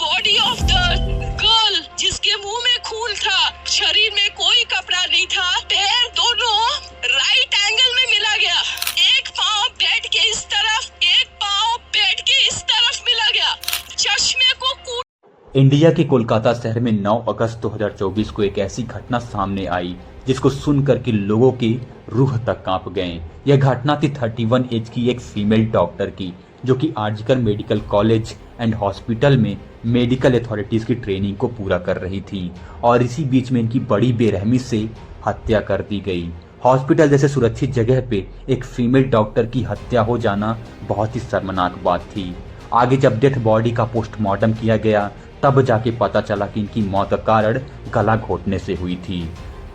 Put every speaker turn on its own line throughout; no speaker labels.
Body of the girl जिसके मुंह में खून था, शरीर में कोई कपड़ा नहीं था, पैर दोनों राइट एंगल में मिला गया, एक पाँव बेड के इस तरफ, एक पाँव बेड के इस तरफ मिला गया, चश्मे को
इंडिया के कोलकाता शहर में 9 अगस्त 2024 को एक ऐसी घटना सामने आई जिसको सुनकर के लोगों की रूह तक कांप गए। यह घटना थी 31 एज की एक फीमेल डॉक्टर की, जो कि RG Kar medical college and hospital में मेडिकल अथॉरिटीज की ट्रेनिंग को पूरा कर रही थी और इसी बीच में इनकी बड़ी बेरहमी से हत्या कर दी गई। हॉस्पिटल जैसे सुरक्षित जगह पे एक फीमेल डॉक्टर की हत्या हो जाना बहुत ही शर्मनाक बात थी। आगे जब डेथ बॉडी का पोस्टमार्टम किया गया तब जाके पता चला कि इनकी मौत का कारण गला घोटने से हुई थी।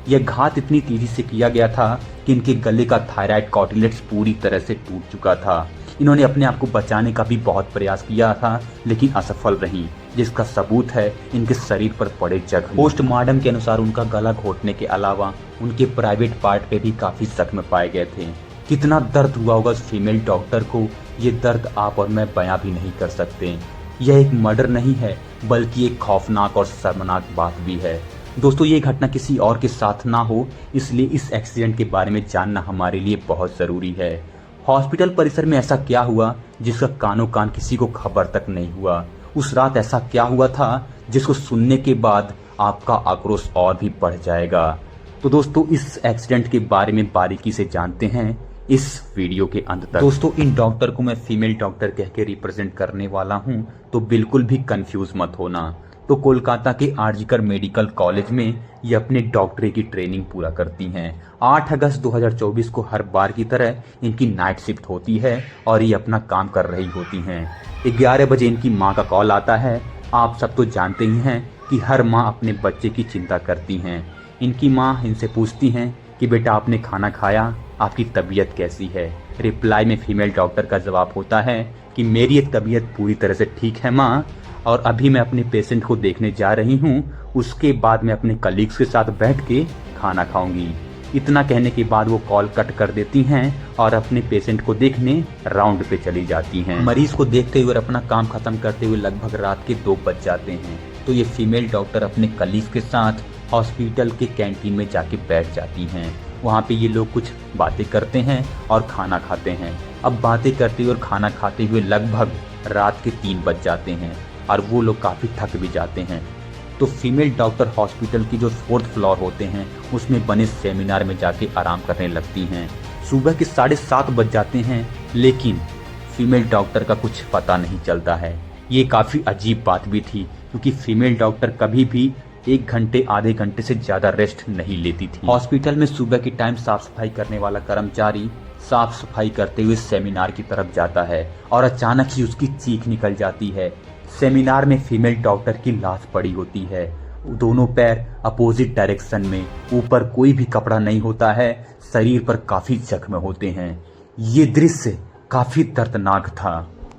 यह घात इतनी तेजी से किया गया था कि इनके गले का थायराइड कार्टिलेज पूरी तरह से टूट चुका था। इन्होंने अपने आप को बचाने का भी बहुत प्रयास किया था लेकिन असफल रही, जिसका सबूत है इनके शरीर पर पड़े जख्म। पोस्टमार्टम के अनुसार उनका गला घोटने के अलावा उनके प्राइवेट पार्ट पे भी काफी जख्म पाए गए थे। कितना दर्द हुआ होगा उस फीमेल डॉक्टर को, ये दर्द आप और मैं बयां भी नहीं कर सकते। यह एक मर्डर नहीं है बल्कि एक खौफनाक और शर्मनाक बात भी है। दोस्तों, ये घटना किसी और के साथ ना हो, इसलिए इस एक्सीडेंट के बारे में जानना हमारे लिए बहुत जरूरी है। हॉस्पिटल परिसर में ऐसा क्या हुआ जिसका कानों कान किसी को खबर तक नहीं हुआ? उस रात ऐसा क्या हुआ था जिसको सुनने के बाद आपका आक्रोश और भी बढ़ जाएगा? तो दोस्तों, इस एक्सीडेंट के बारे में बारीकी से जानते हैं इस वीडियो के अंत तक। दोस्तों, इन डॉक्टर को मैं फीमेल डॉक्टर कह के रिप्रेजेंट करने वाला हूं, तो बिल्कुल भी कंफ्यूज मत होना। तो कोलकाता के आरजीकर मेडिकल कॉलेज में ये अपने डॉक्टरी की ट्रेनिंग पूरा करती हैं। 8 अगस्त 2024 को हर बार की तरह इनकी नाइट शिफ्ट होती है और ये अपना काम कर रही होती हैं। 11 बजे इनकी माँ का कॉल आता है। आप सब तो जानते ही हैं कि हर माँ अपने बच्चे की चिंता करती हैं। इनकी माँ इनसे पूछती हैं कि बेटा आपने खाना खाया, आपकी तबीयत कैसी है? रिप्लाई में फीमेल डॉक्टर का जवाब होता है कि मेरी तबीयत पूरी तरह से ठीक है माँ, और अभी मैं अपने पेशेंट को देखने जा रही हूँ, उसके बाद मैं अपने कलीग्स के साथ बैठ के खाना खाऊंगी। इतना कहने के बाद वो कॉल कट कर देती हैं और अपने पेशेंट को देखने राउंड पे चली जाती हैं। मरीज को देखते हुए और अपना काम खत्म करते हुए लगभग रात के 2 बज जाते हैं। तो ये फीमेल डॉक्टर अपने कलीग्स के साथ हॉस्पिटल के कैंटीन में जाके बैठ जाती हैं। वहाँ पे ये लोग कुछ बातें करते हैं और खाना खाते हैं। अब बातें करते हुए और खाना खाते हुए लगभग रात के 3 बज जाते हैं और वो लोग काफ़ी थक भी जाते हैं। तो फीमेल डॉक्टर हॉस्पिटल की जो 4th फ्लोर होते हैं उसमें बने सेमिनार में जाके आराम करने लगती हैं। सुबह के 7:30 बज जाते हैं, लेकिन फीमेल डॉक्टर का कुछ पता नहीं चलता है। ये काफ़ी अजीब बात भी थी क्योंकि फीमेल डॉक्टर कभी भी 1 घंटे आधे घंटे से ज़्यादा रेस्ट नहीं लेती थी। हॉस्पिटल में सुबह की टाइम साफ सफाई करने वाला कर्मचारी साफ सफाई करते हुए सेमिनार की तरफ जाता है और अचानक ही उसकी चीख निकल जाती है। सेमिनार में फीमेल डॉक्टर की लाश पड़ी होती है, दोनों पैर अपोजिट डायरेक्शन में, ऊपर कोई भी कपड़ा नहीं होता है, शरीर पर काफी जख्म होते हैं। ये दृश्य काफी दर्दनाक था।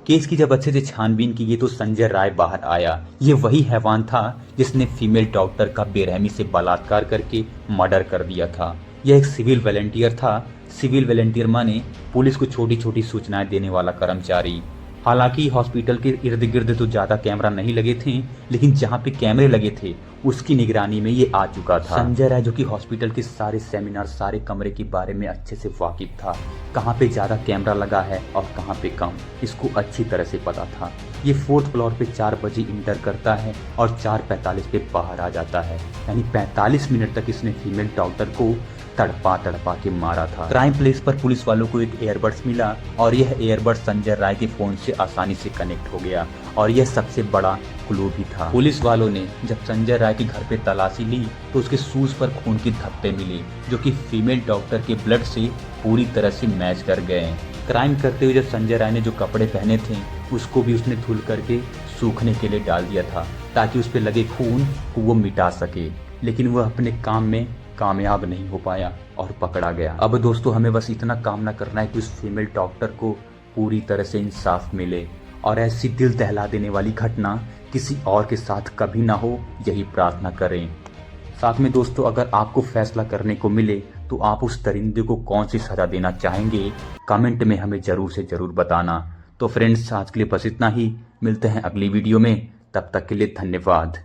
केस की जब अच्छे से छानबीन की गई तो संजय राय बाहर आया। ये वही हैवान था जिसने फीमेल डॉक्टर का बेरहमी से बलात्कार करके मर्डर कर दिया था। यह एक सिविल वॉलंटियर था। सिविल वॉलंटियर माने पुलिस को छोटी छोटी सूचनाएं देने वाला कर्मचारी। हालांकि हॉस्पिटल के इर्द गिर्द तो ज्यादा कैमरा नहीं लगे थे, लेकिन जहां पे कैमरे लगे थे उसकी निगरानी में ये आ चुका था। संजय राय जो कि हॉस्पिटल के सारे सेमिनार, सारे कमरे के बारे में अच्छे से वाकिफ था। कहां पे ज्यादा कैमरा लगा है और कहां पे कम, इसको अच्छी तरह से पता था। ये 4th फ्लोर पे 4 बजे इंटर करता है और 4:45 पे बाहर आ जाता है, यानी 45 मिनट तक इसने फीमेल डॉक्टर को तड़पा तड़पा के मारा था। क्राइम प्लेस पर पुलिस वालों को एक एयरबड्स मिला और यह एयरबड्स संजय राय के फोन से आसानी से कनेक्ट हो गया और यह सबसे बड़ा क्लू भी था। पुलिस वालों ने जब संजय राय के घर पे तलाशी ली तो उसके शूज पर खून के धब्बे मिले जो कि फीमेल डॉक्टर के ब्लड से पूरी तरह से मैच कर गए। क्राइम करते हुए जब संजय राय ने जो कपड़े पहने थे उसको भी उसने धुल करके सूखने के लिए डाल दिया था ताकि उस पर लगे खून को वो मिटा सके, लेकिन वह अपने काम में कामयाब नहीं हो पाया और पकड़ा गया। अब दोस्तों, हमें बस इतना कामना करना है कि उस फीमेल डॉक्टर को पूरी तरह से इंसाफ मिले और ऐसी दिल दहला देने वाली घटना किसी और के साथ कभी ना हो, यही प्रार्थना करें। साथ में दोस्तों, अगर आपको फैसला करने को मिले तो आप उस दरिंदे को कौन सी सजा देना चाहेंगे, कमेंट में हमें जरूर से जरूर बताना। तो फ्रेंड्स, आज के लिए बस इतना ही। मिलते हैं अगली वीडियो में। तब तक के लिए धन्यवाद।